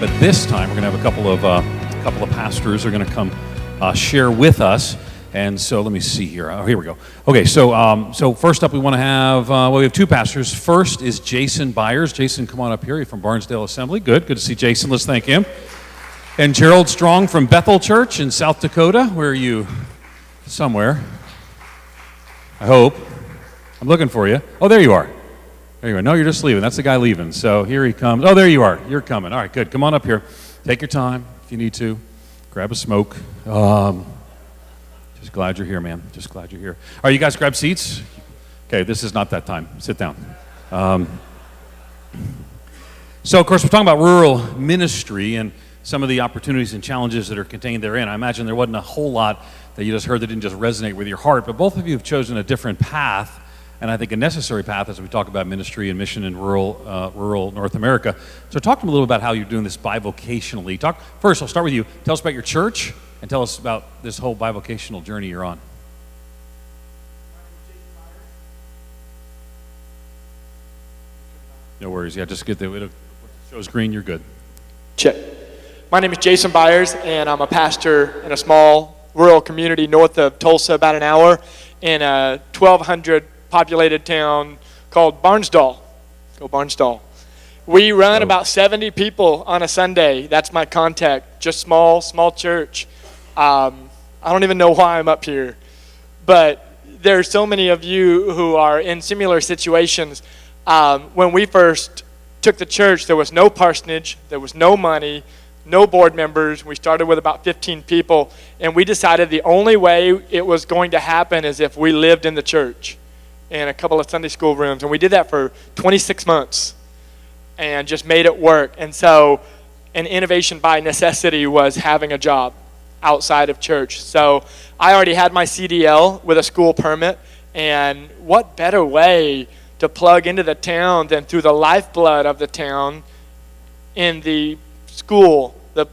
but this time we're going to have a couple of pastors are going to come share with us. And so let me see here. Oh, here we go. Okay, so first up we want to have, we have two pastors. First is Jason Byers. Jason, come on up here. You're from Barnesdale Assembly. Good to see Jason. Let's thank him. And Gerald Strong from Bethel Church in South Dakota. Where are you? Somewhere. I hope. I'm looking for you. Oh, there you are. There you are. No, you're just leaving. That's the guy leaving. So here he comes. Oh, there you are. You're coming. All right, good. Come on up here. Take your time if you need to. Grab a smoke. Just glad you're here, man. Just glad you're here. All right, you guys grab seats. Okay, this is not that time. Sit down. So, of course, we're talking about rural ministry and some of the opportunities and challenges that are contained therein. I imagine there wasn't a whole lot that you just heard that didn't just resonate with your heart, but both of you have chosen a different path, and I think a necessary path as we talk about ministry and mission in rural North America. So talk to me a little about how you're doing this bivocationally. First, I'll start with you. Tell us about your church, and tell us about this whole bivocational journey you're on. No worries. Yeah, just get the show's green. You're good. Check. My name is Jason Byers, and I'm a pastor in a small rural community north of Tulsa, about an hour, in a 1,200 populated town called Barnesdale. Go Barnesdale. We run about 70 people on a Sunday. That's my contact. Just small church. I don't even know why I'm up here, but there's so many of you who are in similar situations. When we first took the church, there was no parsonage, there was no money, no board members. We started with about 15 people, and we decided the only way it was going to happen is if we lived in the church in a couple of Sunday school rooms, and we did that for 26 months and just made it work. And so an innovation by necessity was having a job outside of church. So I already had my CDL with a school permit, and what better way to plug into the town than through the lifeblood of the town in the school, the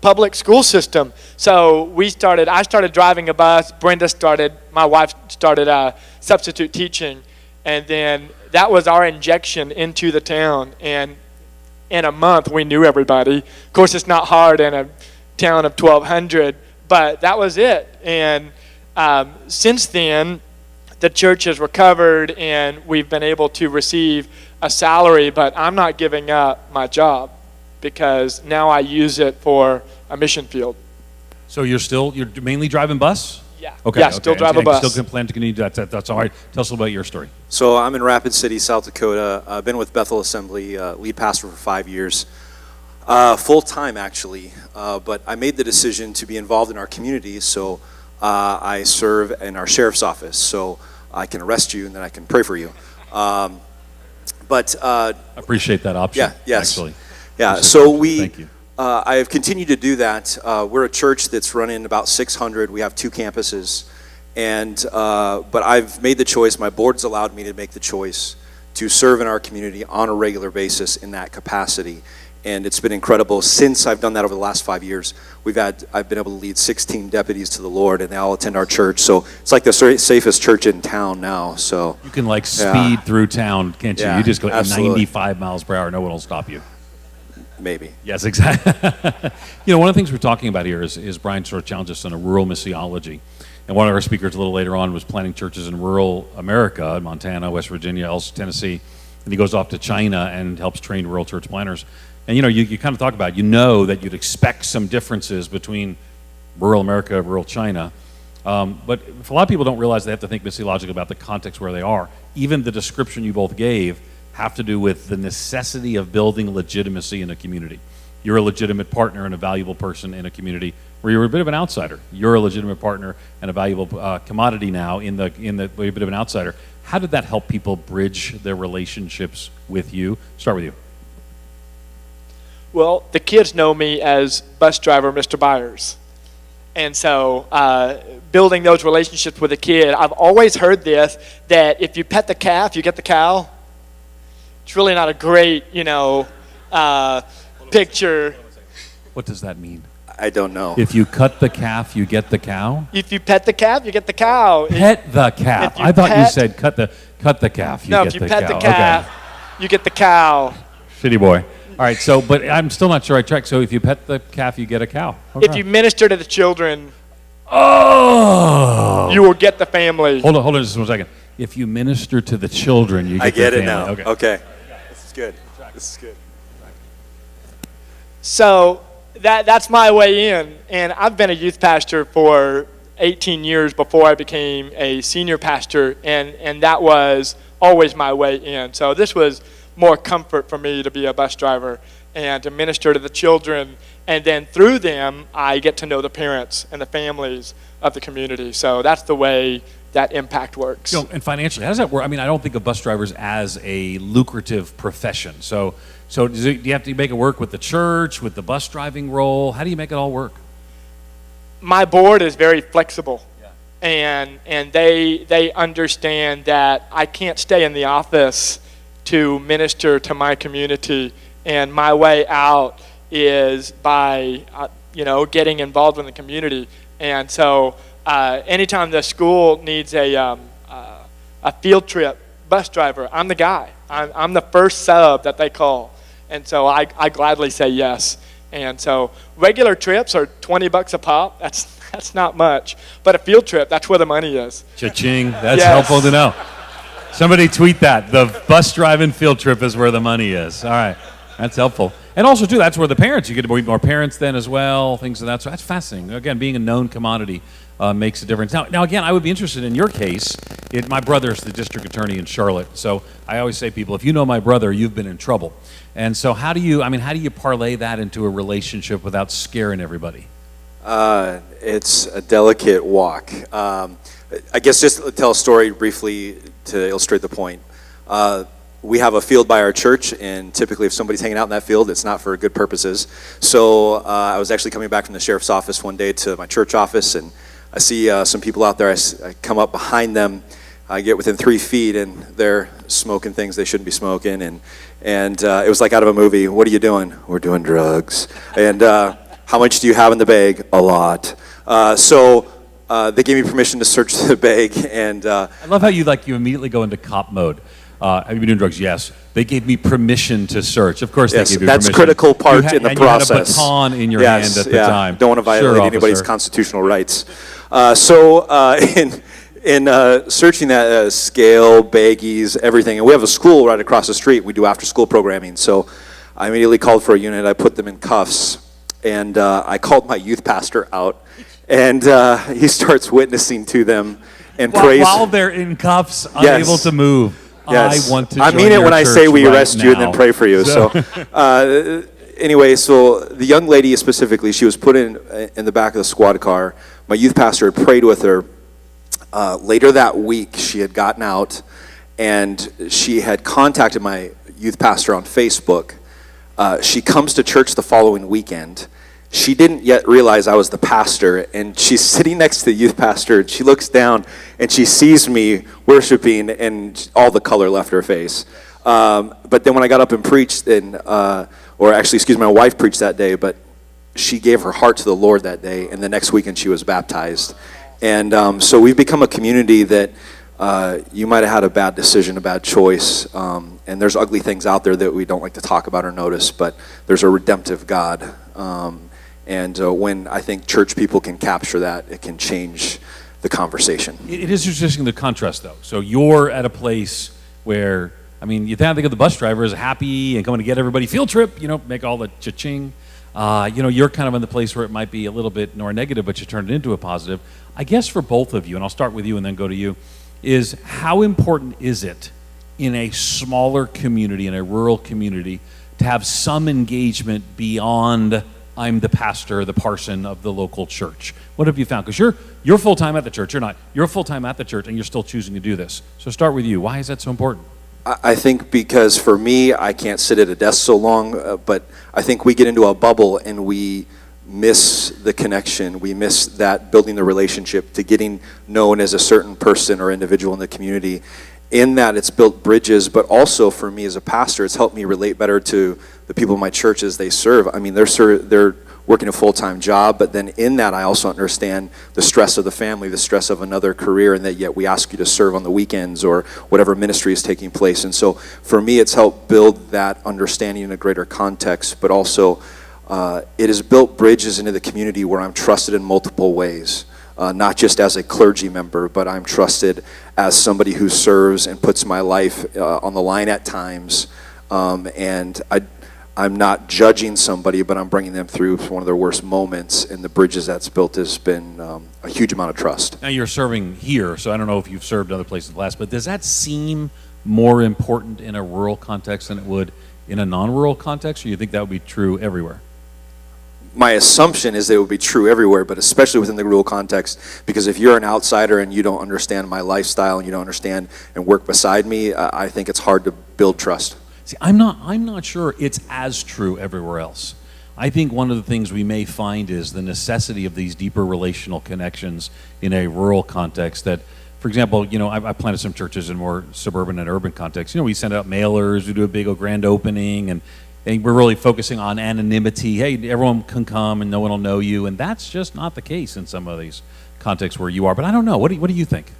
public school system. So I started driving a bus. My wife started substitute teaching, and then that was our injection into the town. And in a month, we knew everybody. Of course, it's not hard in a town of 1,200, but that was it. And since then, the church has recovered, and we've been able to receive a salary, but I'm not giving up my job because now I use it for a mission field. So you're mainly driving bus? Yeah. Okay. Yeah, still drive a bus. Still plan to continue that's all right. Tell us about your story. So I'm in Rapid City, South Dakota. I've been with Bethel Assembly, lead pastor for 5 years. Full time, actually. But I made the decision to be involved in our community, so I serve in our sheriff's office. So I can arrest you and then I can pray for you. But appreciate that option. Yeah, yes. Actually. Yeah, so Thank you. I have continued to do that. We're a church that's running about 600. We have 2 campuses. But I've made the choice, my board's allowed me to make the choice to serve in our community on a regular basis in that capacity. And it's been incredible. Since I've done that over the last 5 years, I've been able to lead 16 deputies to the Lord, and they all attend our church. So it's like the safest church in town now. So you can speed through town, can't you? Yeah, you just go at absolutely. 95 miles per hour. No one will stop you. Maybe. Yes, exactly. One of the things we're talking about here is Brian sort of challenged us on a rural missiology. And one of our speakers a little later on was planting churches in rural America, in Montana, West Virginia, also Tennessee. And he goes off to China and helps train rural church planters. And you kind of talk about, that you'd expect some differences between rural America and rural China. But if a lot of people don't realize they have to think missiologically about the context where they are. Even the description you both gave have to do with the necessity of building legitimacy in a community. You're a legitimate partner and a valuable person in a community where you're a bit of an outsider. You're a legitimate partner and a valuable commodity now in the where you're a bit of an outsider. How did that help people bridge their relationships with you? Start with you. Well, the kids know me as bus driver Mr. Byers. And so building those relationships with a kid, I've always heard this, that if you pet the calf, you get the cow. It's really not a great, picture. What does that mean? I don't know. If you cut the calf, you get the cow? If you pet the calf, you get the cow. Pet the calf. I thought you said cut the calf, you get the cow. No, if you pet the calf, you get the cow. Shitty boy. All right, so, but I'm still not sure I checked. So if you pet the calf, you get a cow. If Okay. you minister to the children, Oh! you will get the family. Hold on just 1 second. If you minister to the children, you get I get the it now. family. Okay. This is good. This is good. So that's my way in. And I've been a youth pastor for 18 years before I became a senior pastor, and that was always my way in. So this was more comfort for me to be a bus driver and to minister to the children, and then through them I get to know the parents and the families of the community. So that's the way that impact works. And financially, how does that work? I mean, I don't think of bus drivers as a lucrative profession. So do you have to make it work with the church, with the bus driving role? How do you make it all work? My board is very flexible, and they understand that I can't stay in the office to minister to my community, and my way out is by getting involved in the community. And so anytime the school needs a field trip bus driver, I'm the guy. I'm the first sub that they call, and so I gladly say yes. And so regular trips are $20 a pop. That's not much. But a field trip, that's where the money is. Cha-ching. That's Yes. helpful to know. Somebody tweet that. The bus driving field trip is where the money is. All right. That's helpful. And also, too, that's where the parents, you get to meet more parents then as well, things of that sort. That's fascinating. Again, being a known commodity makes a difference. Now, again, I would be interested in your case. My brother's the district attorney in Charlotte. So I always say, people, if you know my brother, you've been in trouble. And so how do you parlay that into a relationship without scaring everybody? It's a delicate walk. I guess just to tell a story briefly to illustrate the point. We have a field by our church, and typically if somebody's hanging out in that field, it's not for good purposes. So I was actually coming back from the sheriff's office one day to my church office, and I see some people out there. I come up behind them. I get within 3 feet, and they're smoking things they shouldn't be smoking, and it was like out of a movie. What are you doing? We're doing drugs. And how much do you have in the bag? A lot. So they gave me permission to search the bag, and I love how you immediately go into cop mode. Have you been doing drugs? Yes. They gave me permission to search. Of course, yes, they gave you that's permission. critical part in the and process. You had a baton in your hand at the time. Don't want to violate Sure, anybody's officer. constitutional rights. In searching that scale, baggies, everything, and we have a school right across the street. We do after-school programming. So I immediately called for a unit. I put them in cuffs, and I called my youth pastor out, and he starts witnessing to them and praise. While they're in cuffs, Yes. unable to move. Yes. I want to I join mean it your when I church say we right arrest you and then now. pray for you. So, anyway, so the young lady specifically, she was put in the back of the squad car. My youth pastor had prayed with her. Later that week, she had gotten out, and she had contacted my youth pastor on Facebook. She comes to church the following weekend. She didn't yet realize I was the pastor, and she's sitting next to the youth pastor, and she looks down, and she sees me worshiping, and all the color left her face. But then when I got up and preached, my wife preached that day, but she gave her heart to the Lord that day, and the next weekend she was baptized. And so we've become a community that you might have had a bad decision, a bad choice, and there's ugly things out there that we don't like to talk about or notice, but there's a redemptive God. And when I think church people can capture that, it can change the conversation. It is interesting the contrast, though. So you're at a place where, you think of the bus driver as happy and coming to get everybody field trip, make all the cha-ching. You're kind of in the place where it might be a little bit more negative, but you turn it into a positive. I guess for both of you, and I'll start with you and then go to you, is how important is it in a smaller community, in a rural community, to have some engagement beyond I'm the pastor, the parson of the local church? What have you found? Because you're full-time at the church. You're not. You're full-time at the church, and you're still choosing to do this. So start with you. Why is that so important? I think because for me, I can't sit at a desk so long, but I think we get into a bubble and we miss the connection. We miss that building the relationship to getting known as a certain person or individual in the community. In that, it's built bridges, but also for me as a pastor, it's helped me relate better to the people in my church as they serve. They're working a full-time job, but then in that I also understand the stress of the family, the stress of another career, and that yet we ask you to serve on the weekends or whatever ministry is taking place. And so for me, it's helped build that understanding in a greater context, but also it has built bridges into the community where I'm trusted in multiple ways. Not just as a clergy member, but I'm trusted as somebody who serves and puts my life on the line at times. And I'm not judging somebody, but I'm bringing them through one of their worst moments. And the bridges that's built has been a huge amount of trust. Now you're serving here, so I don't know if you've served other places in the past, but does that seem more important in a rural context than it would in a non-rural context, or you think that would be true everywhere? My assumption is that it would be true everywhere, but especially within the rural context, because if you're an outsider and you don't understand my lifestyle and you don't understand and work beside me, I think it's hard to build trust. See, I'm not sure it's as true everywhere else. I think one of the things we may find is the necessity of these deeper relational connections in a rural context that, for example, I planted some churches in more suburban and urban contexts. We send out mailers, we do a big grand opening, and we're really focusing on anonymity. Hey, everyone can come and no one will know you. And that's just not the case in some of these contexts where you are. But I don't know. What do you think?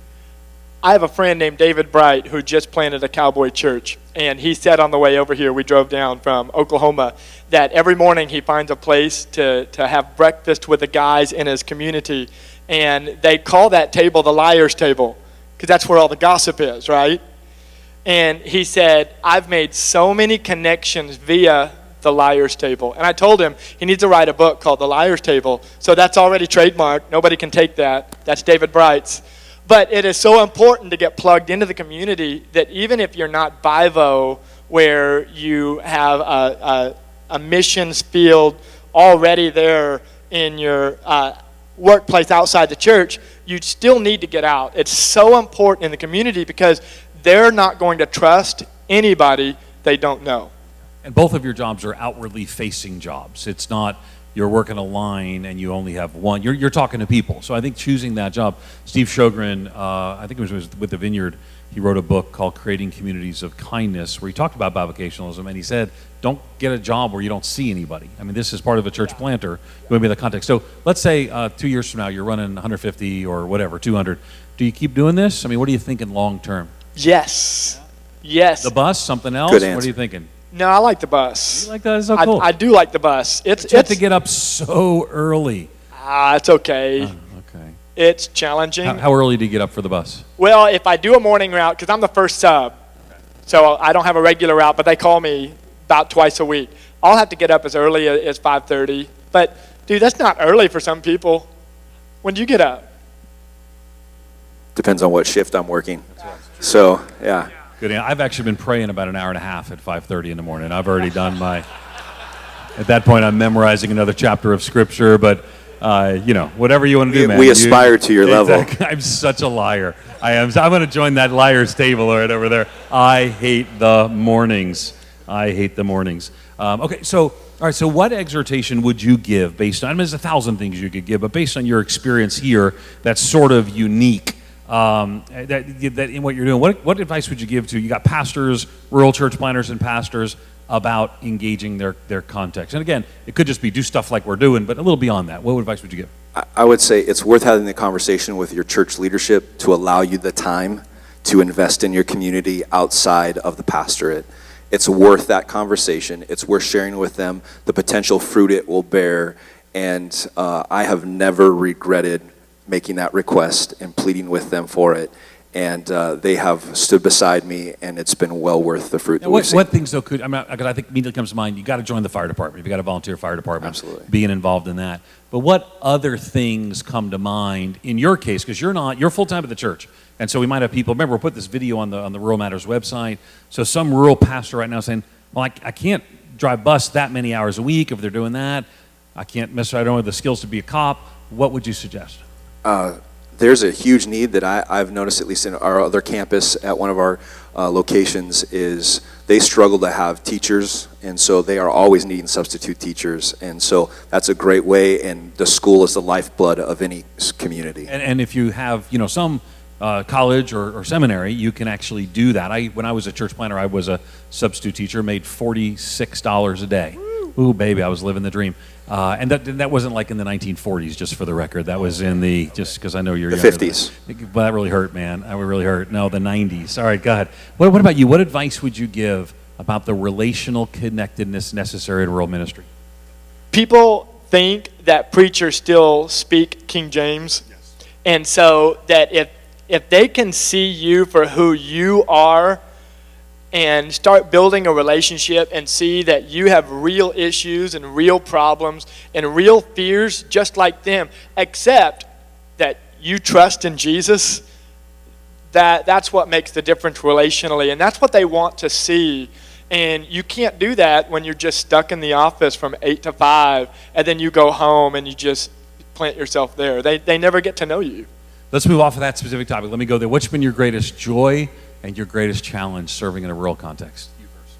I have a friend named David Bright who just planted a cowboy church. And he said on the way over here, we drove down from Oklahoma, that every morning he finds a place to have breakfast with the guys in his community. And they call that table the liar's table because that's where all the gossip is, right? And he said, I've made so many connections via the liar's table. And I told him he needs to write a book called The Liar's Table. So that's already trademarked. Nobody can take that. That's David Bright's. But it is so important to get plugged into the community that even if you're not Bivo, where you have a missions field already there in your workplace outside the church, you still need to get out. It's so important in the community because they're not going to trust anybody they don't know. And both of your jobs are outwardly facing jobs. It's not you're working a line and you only have one. You're talking to people. So I think choosing that job. Steve Sjogren, I think it was with the Vineyard, he wrote a book called Creating Communities of Kindness, where he talked about bivocationalism, and he said, don't get a job where you don't see anybody. I mean, this is part of a church planter. You want to be in the context. So let's say 2 years from now, you're running 150 or whatever, 200. Do you keep doing this? I mean, what are you thinking long term? Yes. Yes. The bus, something else? Good answer. What are you thinking? No, I like the bus. You like that? It's so cool. I do like the bus. You have to get up so early. It's okay. Okay. It's challenging. How early do you get up for the bus? Well, if I do a morning route, because I'm the first sub, so I don't have a regular route, but they call me about twice a week. I'll have to get up as early as 5:30. But, dude, that's not early for some people. When do you get up? Depends on what shift I'm working. So, yeah. Good. I've actually been praying about an hour and a half at 5:30 in the morning. I've already done my. At that point, I'm memorizing another chapter of Scripture. But whatever you want to do, man. We aspire to your level. Exactly. I'm such a liar. I am. I'm going to join that liar's table right over there. I hate the mornings. Okay, so all right. So, what exhortation would you give based on? I mean, there's 1,000 things you could give, but based on your experience here, that's sort of unique. That in what you're doing, what advice would you give to, you got pastors, rural church planters and pastors, about engaging their context? And again, it could just be do stuff like we're doing, but a little beyond that. What advice would you give? I would say it's worth having the conversation with your church leadership to allow you the time to invest in your community outside of the pastorate. It's worth that conversation. It's worth sharing with them the potential fruit it will bear. And I have never regretted making that request and pleading with them for it. And they have stood beside me, and it's been well worth the fruit that we've seen. What things, though, I think immediately comes to mind, you got to join the fire department. You've got to volunteer fire department. Absolutely. Being involved in that. But what other things come to mind in your case? Because you're full-time at the church. And so we might have people, remember, we'll put this video on the Rural Matters website. So some rural pastor right now saying, well, I can't drive bus that many hours a week if they're doing that. I don't have the skills to be a cop. What would you suggest? There's a huge need that I've noticed, at least in our other campus at one of our locations, is they struggle to have teachers, and so they are always needing substitute teachers. And so that's a great way, and the school is the lifeblood of any community. And if you have, some college or seminary, you can actually do that. When I was a church planter, I was a substitute teacher, made $46 a day. Ooh, baby, I was living the dream. And that wasn't like in the 1940s, just for the record. That was in just because I know you're The younger 50s. But that really hurt, man. That would really hurt. No, the 90s. All right, go ahead. What about you? What advice would you give about the relational connectedness necessary to rural ministry? People think that preachers still speak King James. Yes. And so that if they can see you for who you are and start building a relationship and see that you have real issues and real problems and real fears just like them, except that you trust in Jesus, that's what makes the difference relationally. And that's what they want to see. And you can't do that when you're just stuck in the office from 8 to 5, and then you go home and you just plant yourself there. They never get to know you. Let's move off of that specific topic. Let me go there. What's been your greatest joy and your greatest challenge serving in a rural context? You first.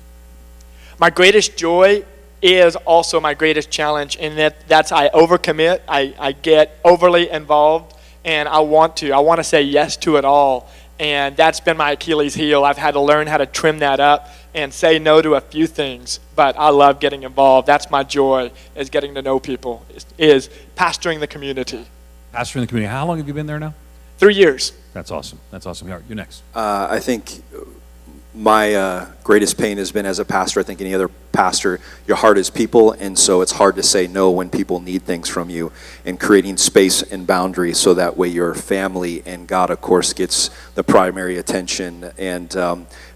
My greatest joy is also my greatest challenge in that's I overcommit. I get overly involved, and I want to say yes to it all. And that's been my Achilles heel. I've had to learn how to trim that up and say no to a few things, but I love getting involved. That's my joy, is getting to know people, is pastoring the community. Pastoring the community. How long have you been there now? 3 years. That's awesome. That's awesome. You're next. I think my greatest pain has been as a pastor, I think any other pastor, your heart is people, and so it's hard to say no when people need things from you, and creating space and boundaries so that way your family and God, of course, gets the primary attention. And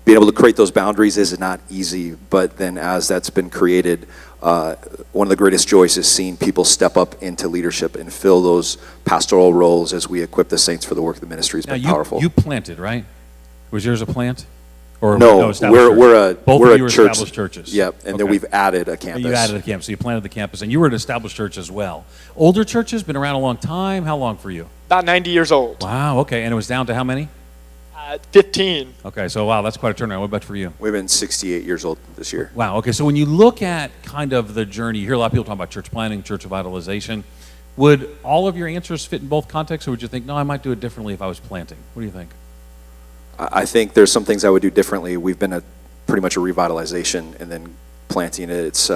being able to create those boundaries is not easy, but then as that's been created, one of the greatest joys is seeing people step up into leadership and fill those pastoral roles as we equip the saints for the work of the ministry. Has been powerful. You planted, right? Was yours a plant? Or no, we're a church. Established churches. Yep, and then we've added a campus. You added a campus, so you planted the campus, and you were an established church as well. Older churches, been around a long time. How long for you? About 90 years old. Wow, okay, and it was down to how many? 15. Okay, so wow, that's quite a turnaround. What about for you? We've been 68 years old this year. Wow, okay, so when you look at kind of the journey, you hear a lot of people talking about church planting, church revitalization. Would all of your answers fit in both contexts, or would you think, no, I might do it differently if I was planting? What do you think? I think there's some things I would do differently. We've been pretty much a revitalization, and then planting it,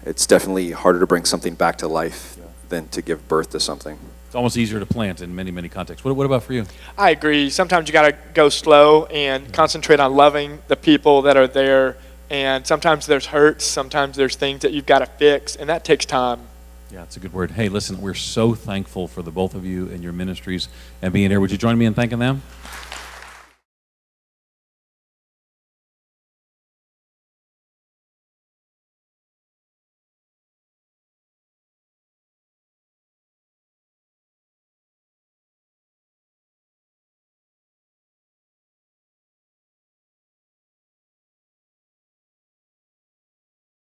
it's definitely harder to bring something back to life than to give birth to something. It's almost easier to plant in many, many contexts. What about for you? I agree. Sometimes you got to go slow and concentrate on loving the people that are there. And sometimes there's hurts, sometimes there's things that you've got to fix, and that takes time. Yeah, it's a good word. Hey, listen, we're so thankful for the both of you and your ministries and being here. Would you join me in thanking them?